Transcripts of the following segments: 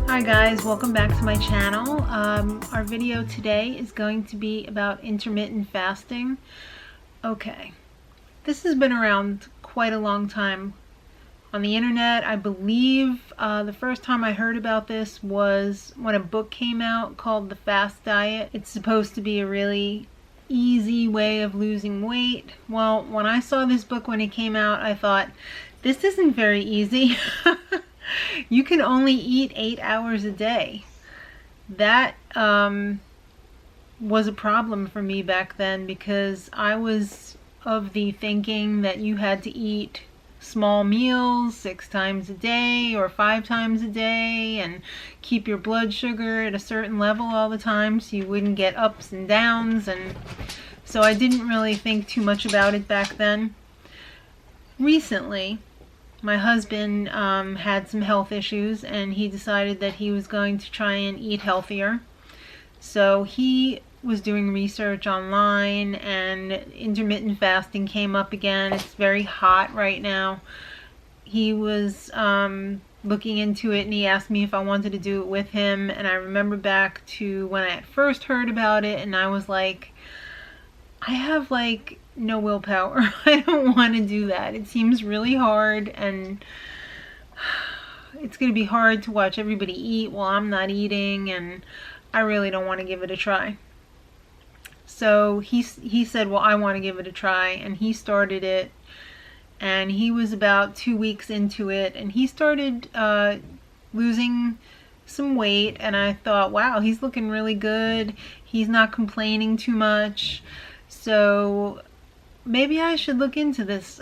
Hi guys, welcome back to my channel. Our video today is going to be about intermittent fasting. Okay, this has been around quite a long time on the internet. I believe the first time I heard about this was when a book came out called The Fast Diet. It's supposed to be a really easy way of losing weight. Well, when I saw this book when it came out, I thought, this isn't very easy. You can only eat 8 hours a day. That was a problem for me back then because I was of the thinking that you had to eat small meals 6 times a day or 5 times a day and keep your blood sugar at a certain level all the time so you wouldn't get ups and downs, and so I didn't really think too much about it back then. Recently, my husband had some health issues and he decided that he was going to try and eat healthier. So he was doing research online and intermittent fasting came up again. It's very hot right now. He was looking into it and he asked me if I wanted to do it with him, and I remember back to when I first heard about it and I was like, I have like no willpower. I don't want to do that. It seems really hard, and it's going to be hard to watch everybody eat while I'm not eating, and I really don't want to give it a try. So he said, well, I want to give it a try, and he started it, and he was about 2 weeks into it, and he started losing some weight, and I thought, wow, he's looking really good. He's not complaining too much. So maybe I should look into this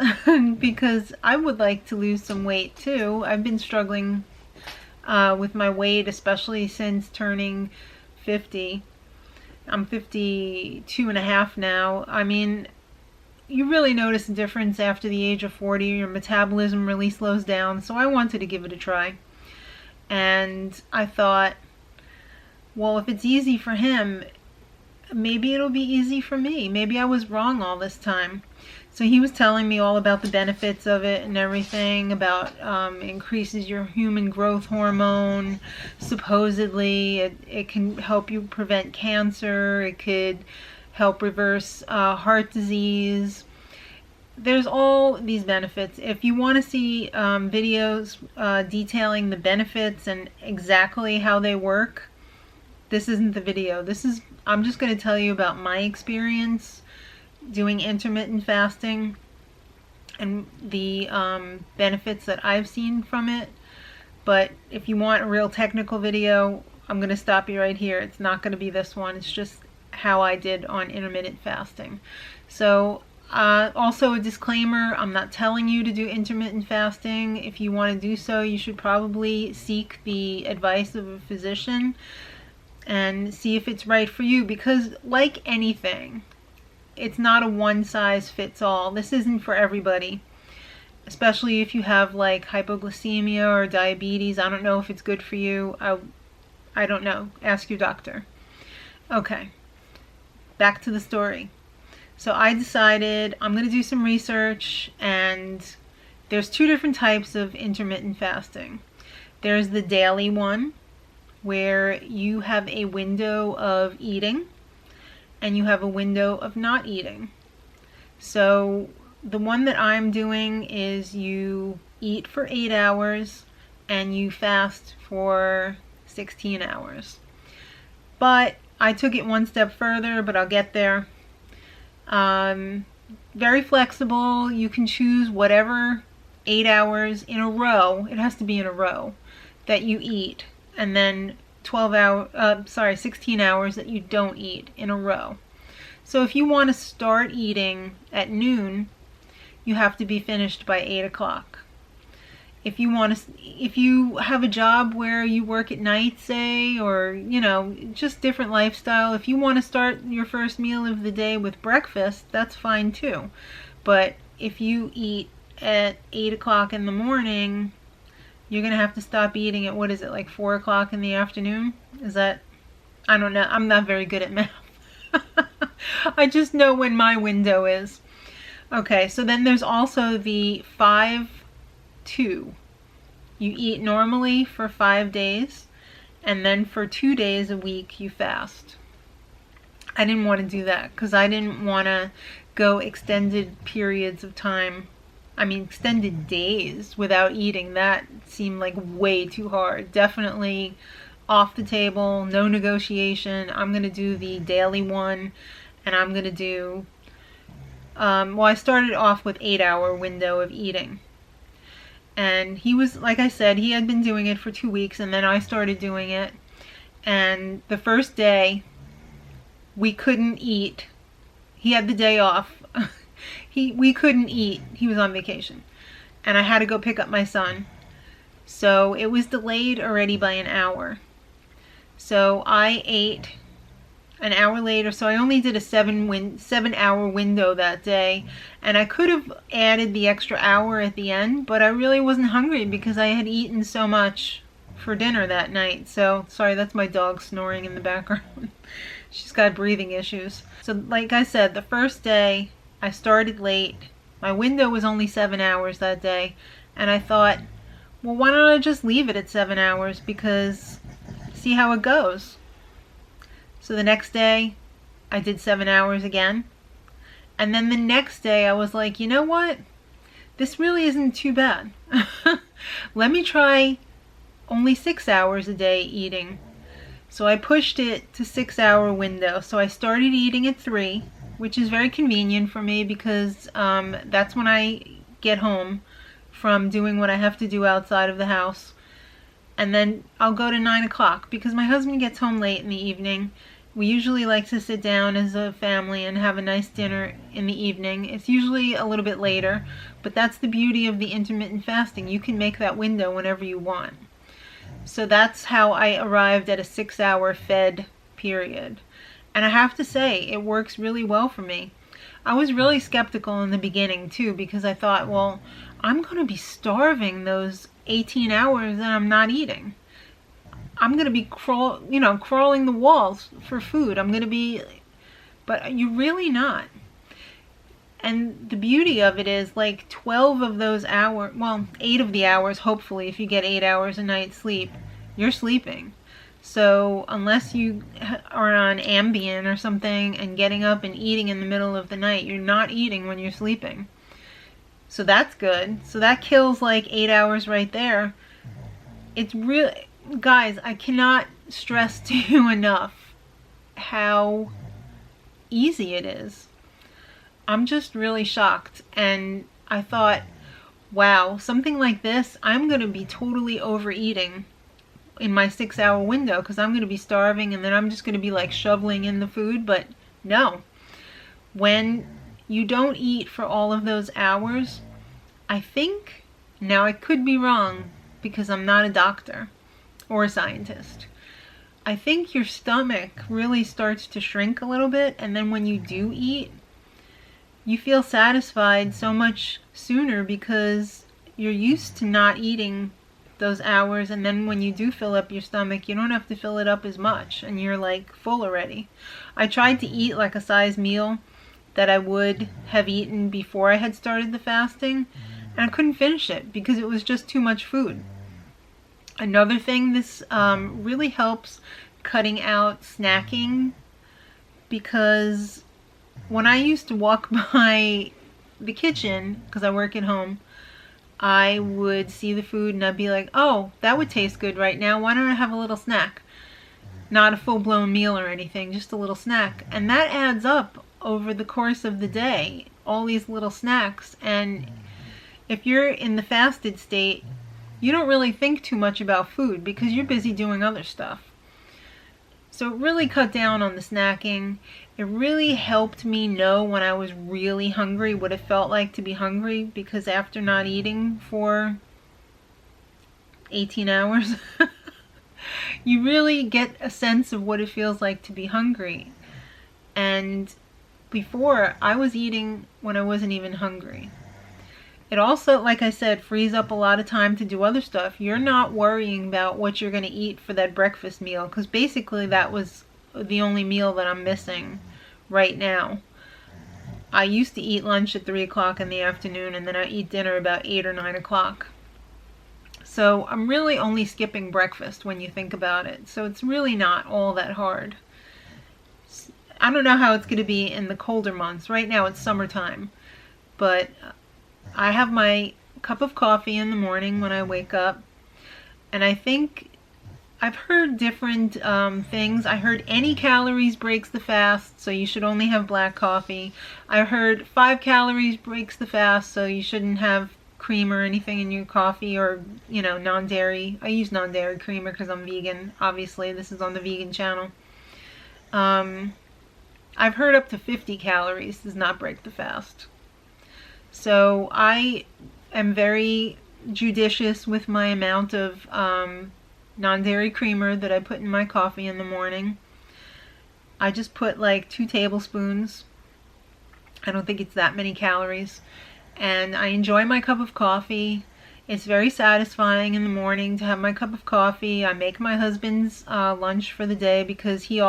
because I would like to lose some weight too. I've been struggling with my weight, especially since turning 50. I'm 52 and a half now. I mean, you really notice a difference after the age of 40. Your metabolism really slows down, so I wanted to give it a try. And I thought, well, if it's easy for him, maybe it'll be easy for me. Maybe I was wrong all this time. So he was telling me all about the benefits of it and everything, about increases your human growth hormone. Supposedly it can help you prevent cancer. It could help reverse heart disease. There's all these benefits. If you want to see videos detailing the benefits and exactly how they work, this isn't the video. I'm just going to tell you about my experience doing intermittent fasting and the benefits that I've seen from it. But if you want a real technical video, I'm going to stop you right here. It's not going to be this one. It's just how I did on intermittent fasting. So also a disclaimer, I'm not telling you to do intermittent fasting. If you want to do so, you should probably seek the advice of a physician and see if it's right for you, because like anything, it's not a one-size-fits-all. This isn't for everybody, especially if you have like hypoglycemia or diabetes. I don't know if it's good for you. I don't know. Ask your doctor. Okay, back to the story. So I decided I'm going to do some research, and there's 2 different types of intermittent fasting. There's the daily one, where you have a window of eating and you have a window of not eating. So the one that I'm doing is you eat for 8 hours and you fast for 16 hours. But I took it one step further, but I'll get there. Very flexible. You can choose whatever 8 hours in a row, it has to be in a row, that you eat, and then 16 hours that you don't eat in a row. So if you want to start eating at noon, you have to be finished by 8 o'clock. If you have a job where you work at night, say, or you know, just different lifestyle, if you want to start your first meal of the day with breakfast, that's fine too. But if you eat at 8 o'clock in the morning, you're gonna have to stop eating at, what is it, like 4 o'clock in the afternoon? Is that, I don't know, I'm not very good at math. I just know when my window is. Okay, so then there's also the 5-2. You eat normally for 5 days, and then for 2 days a week you fast. I didn't want to do that because I didn't want to go extended periods of time. I mean, extended days without eating. That seemed like way too hard. Definitely off the table, no negotiation. I'm going to do the daily one, and I'm going to do, well, I started off with 8-hour window of eating. And he was, like I said, he had been doing it for 2 weeks, and then I started doing it. And the first day, we couldn't eat. He had the day off. We couldn't eat. He was on vacation. And I had to go pick up my son. So it was delayed already by an hour. So I ate an hour later. So I only did a 7-hour window that day. And I could have added the extra hour at the end, but I really wasn't hungry because I had eaten so much for dinner that night. So, sorry, that's my dog snoring in the background. She's got breathing issues. So like I said, the first day I started late. My window was only 7 hours that day. And I thought, well, why don't I just leave it at 7 hours, because see how it goes. So the next day I did 7 hours again. And then the next day I was like, you know what? This really isn't too bad. Let me try only 6 hours a day eating. So I pushed it to 6-hour window. So I started eating at 3, which is very convenient for me because that's when I get home from doing what I have to do outside of the house. And then I'll go to 9 o'clock because my husband gets home late in the evening. We usually like to sit down as a family and have a nice dinner in the evening. It's usually a little bit later, but that's the beauty of the intermittent fasting. You can make that window whenever you want. So that's how I arrived at a 6-hour fed period. And I have to say, it works really well for me. I was really skeptical in the beginning too, because I thought, well, I'm going to be starving those 18 hours that I'm not eating. I'm going to be crawling the walls for food. But you're really not. And the beauty of it is, like, 12 of those hours, well, 8 of the hours, hopefully, if you get 8 hours a night sleep, you're sleeping. So unless you are on Ambien or something and getting up and eating in the middle of the night, you're not eating when you're sleeping. So that's good. So that kills like 8 hours right there. It's really, guys, I cannot stress to you enough how easy it is. I'm just really shocked, and I thought, wow, something like this, I'm going to be totally overeating in my 6-hour window because I'm going to be starving, and then I'm just going to be like shoveling in the food. But no, when you don't eat for all of those hours, I think, now I could be wrong because I'm not a doctor or a scientist, I think your stomach really starts to shrink a little bit, and then when you do eat, you feel satisfied so much sooner because you're used to not eating those hours, and then when you do fill up your stomach, you don't have to fill it up as much, and you're like full already. I tried to eat like a size meal that I would have eaten before I had started the fasting, and I couldn't finish it because it was just too much food. Another thing, this really helps cutting out snacking, because when I used to walk by the kitchen, because I work at home, I would see the food and I'd be like, oh, that would taste good right now. Why don't I have a little snack? Not a full-blown meal or anything, just a little snack. And that adds up over the course of the day, all these little snacks. And if you're in the fasted state, you don't really think too much about food because you're busy doing other stuff. So it really cut down on the snacking. It really helped me know when I was really hungry what it felt like to be hungry, because after not eating for 18 hours, you really get a sense of what it feels like to be hungry. And before, I was eating when I wasn't even hungry. It also, like I said, frees up a lot of time to do other stuff. You're not worrying about what you're going to eat for that breakfast meal, because basically that was the only meal that I'm missing right now. I used to eat lunch at 3 o'clock in the afternoon, and then I eat dinner about 8 or 9 o'clock. So I'm really only skipping breakfast when you think about it. So it's really not all that hard. I don't know how it's going to be in the colder months. Right now it's summertime. But I have my cup of coffee in the morning when I wake up. And I think I've heard different things. I heard any calories breaks the fast, so you should only have black coffee. I heard 5 calories breaks the fast, so you shouldn't have cream or anything in your coffee, or, you know, non-dairy. I use non-dairy creamer because I'm vegan. Obviously, this is on the vegan channel. I've heard up to 50 calories does not break the fast. So I am very judicious with my amount of non-dairy creamer that I put in my coffee in the morning. I just put like 2 tablespoons. I don't think it's that many calories. And I enjoy my cup of coffee. It's very satisfying in the morning to have my cup of coffee. I make my husband's lunch for the day because he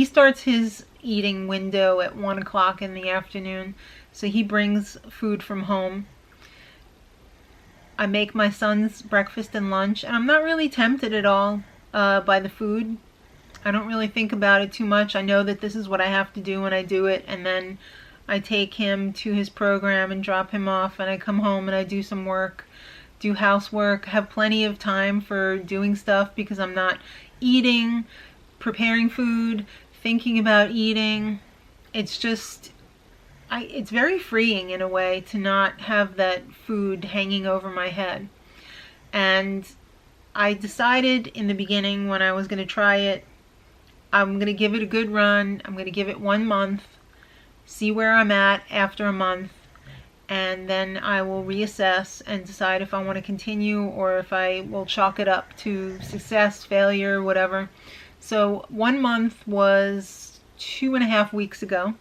starts his eating window at 1 o'clock in the afternoon. So he brings food from home. I make my son's breakfast and lunch, and I'm not really tempted at all by the food. I don't really think about it too much. I know that this is what I have to do when I do it, and then I take him to his program and drop him off, and I come home and I do some work, do housework, have plenty of time for doing stuff because I'm not eating, preparing food, thinking about eating. It's just, it's very freeing in a way to not have that food hanging over my head. And I decided in the beginning when I was going to try it, I'm going to give it a good run. I'm going to give it 1 month, see where I'm at after a month, and then I will reassess and decide if I want to continue or if I will chalk it up to success, failure, whatever. So 1 month was 2.5 weeks ago.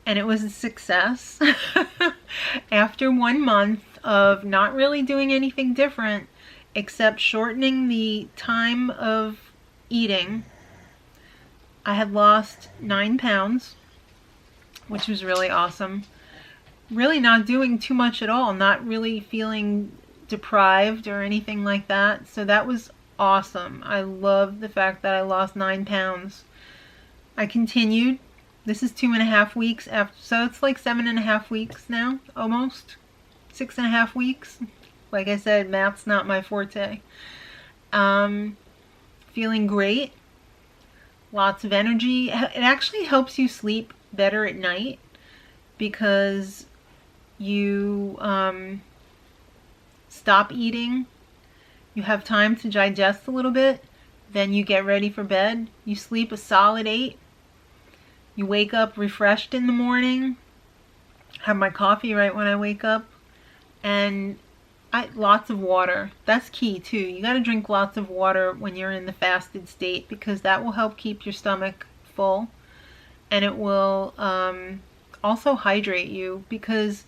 And it was a success. After 1 month of not really doing anything different except shortening the time of eating, I had lost 9 pounds, which was really awesome. Really not doing too much at all, not really feeling deprived or anything like that. So that was awesome. I love the fact that I lost 9 pounds. I continued. This is 2.5 weeks after, so it's like 7.5 weeks now, almost 6.5 weeks. Like I said, math's not my forte. Feeling great, lots of energy. It actually helps you sleep better at night because you stop eating. You have time to digest a little bit. Then you get ready for bed. You sleep a solid 8. You wake up refreshed in the morning. Have my coffee right when I wake up. And lots of water. That's key too. You got to drink lots of water when you're in the fasted state because that will help keep your stomach full. And it will also hydrate you because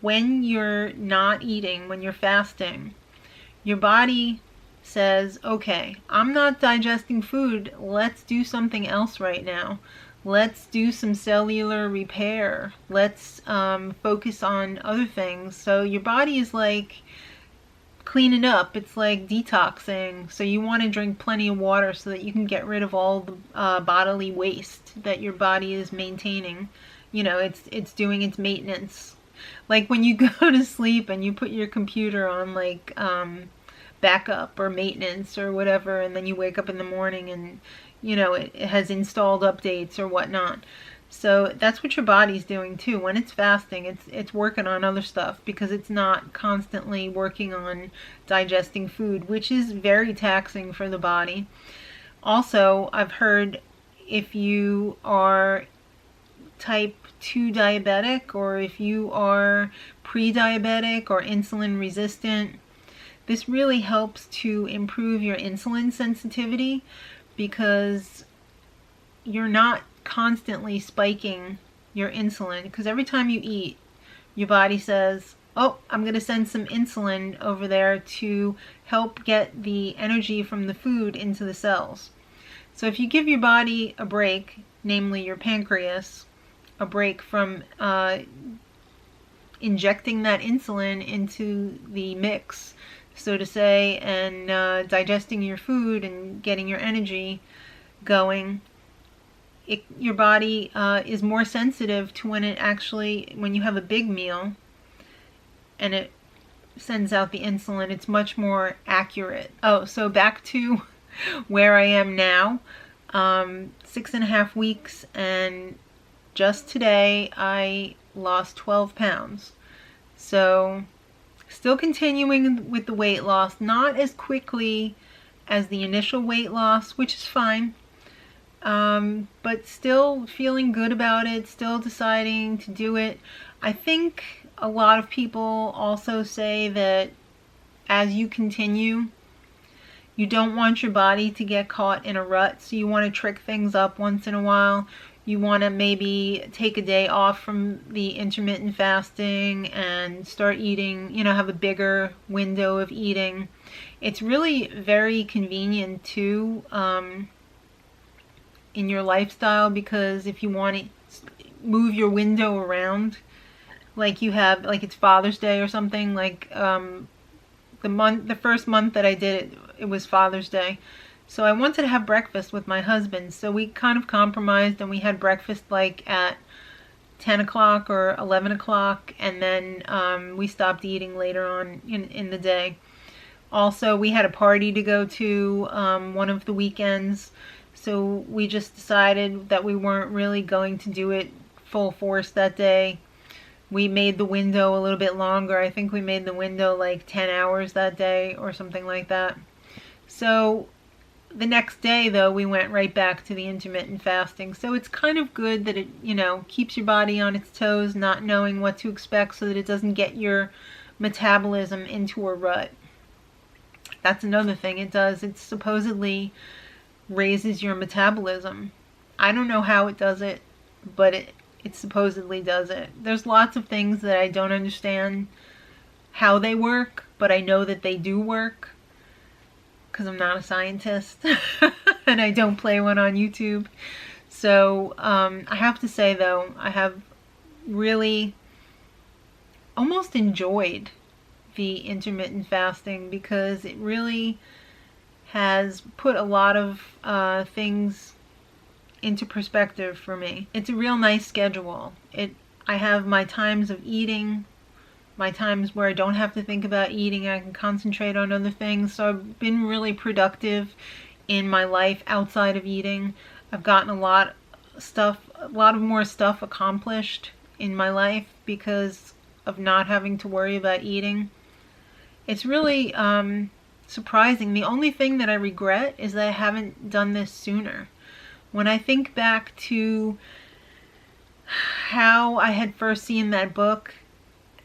when you're not eating, when you're fasting, your body says, okay, I'm not digesting food. Let's do something else right now. Let's do some cellular repair. Let's focus on other things. So your body is like cleaning up. It's like detoxing. So you want to drink plenty of water so that you can get rid of all the bodily waste that your body is maintaining. You know, it's doing its maintenance. Like when you go to sleep and you put your computer on like backup or maintenance or whatever, and then you wake up in the morning and you know, it has installed updates or whatnot. So that's what your body's doing too. When it's fasting, it's working on other stuff because it's not constantly working on digesting food, which is very taxing for the body. Also, I've heard if you are type 2 diabetic or if you are pre-diabetic or insulin resistant, this really helps to improve your insulin sensitivity, because you're not constantly spiking your insulin, because every time you eat, your body says, oh, I'm going to send some insulin over there to help get the energy from the food into the cells. So if you give your body a break, namely your pancreas, a break from injecting that insulin into the mix, so to say, and digesting your food and getting your energy going, your body is more sensitive to when you have a big meal and it sends out the insulin. It's much more accurate. Oh, so back to where I am now. 6.5 weeks, and just today I lost 12 pounds. So still continuing with the weight loss, not as quickly as the initial weight loss, which is fine, but still feeling good about it, still deciding to do it. I think a lot of people also say that as you continue, you don't want your body to get caught in a rut, so you want to trick things up once in a while. You want to maybe take a day off from the intermittent fasting and start eating, have a bigger window of eating. It's really very convenient too in your lifestyle, because if you want to move your window around, like it's Father's Day or something, like the first month that I did it was Father's Day. So I wanted to have breakfast with my husband. So we kind of compromised and we had breakfast like at 10 o'clock or 11 o'clock. And then we stopped eating later on in the day. Also, we had a party to go to one of the weekends. So we just decided that we weren't really going to do it full force that day. We made the window a little bit longer. I think we made the window like 10 hours that day or something like that. So the next day, though, we went right back to the intermittent fasting. So it's kind of good that it, keeps your body on its toes, not knowing what to expect, so that it doesn't get your metabolism into a rut. That's another thing it does. It supposedly raises your metabolism. I don't know how it does it, but it supposedly does it. There's lots of things that I don't understand how they work, but I know that they do work, because I'm not a scientist and I don't play one on YouTube. So I have to say, though, I have really almost enjoyed the intermittent fasting, because it really has put a lot of things into perspective for me. It's a real nice schedule. I have my times of eating, my times where I don't have to think about eating. I can concentrate on other things. So I've been really productive in my life outside of eating. I've gotten a lot of more stuff accomplished in my life because of not having to worry about eating. It's really surprising. The only thing that I regret is that I haven't done this sooner. When I think back to how I had first seen that book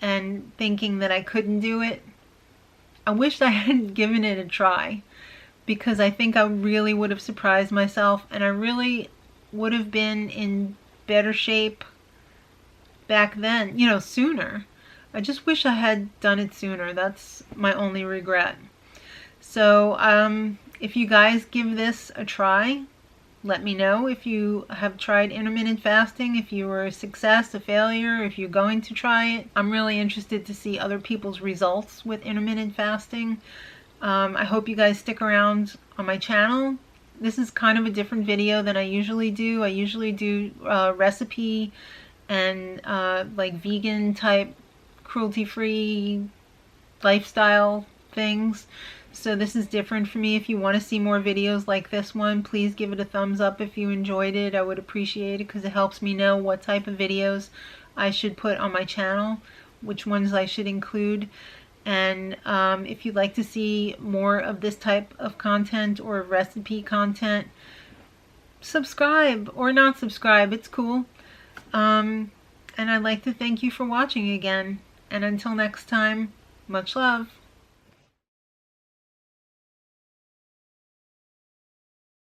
and thinking that I couldn't do it, I wish I hadn't given it a try, because I think I really would have surprised myself, and I really would have been in better shape back then, sooner. I just wish I had done it sooner. That's my only regret. So if you guys give this a try, let me know if you have tried intermittent fasting, if you were a success, a failure, if you're going to try it. I'm really interested to see other people's results with intermittent fasting. I hope you guys stick around on my channel. This is kind of a different video than I usually do. I usually do recipe and like vegan type, cruelty-free lifestyle things. So this is different for me. If you want to see more videos like this one, please give it a thumbs up if you enjoyed it. I would appreciate it, because it helps me know what type of videos I should put on my channel, which ones I should include. And if you'd like to see more of this type of content or recipe content, subscribe or not subscribe. It's cool. And I'd like to thank you for watching again. And until next time, much love.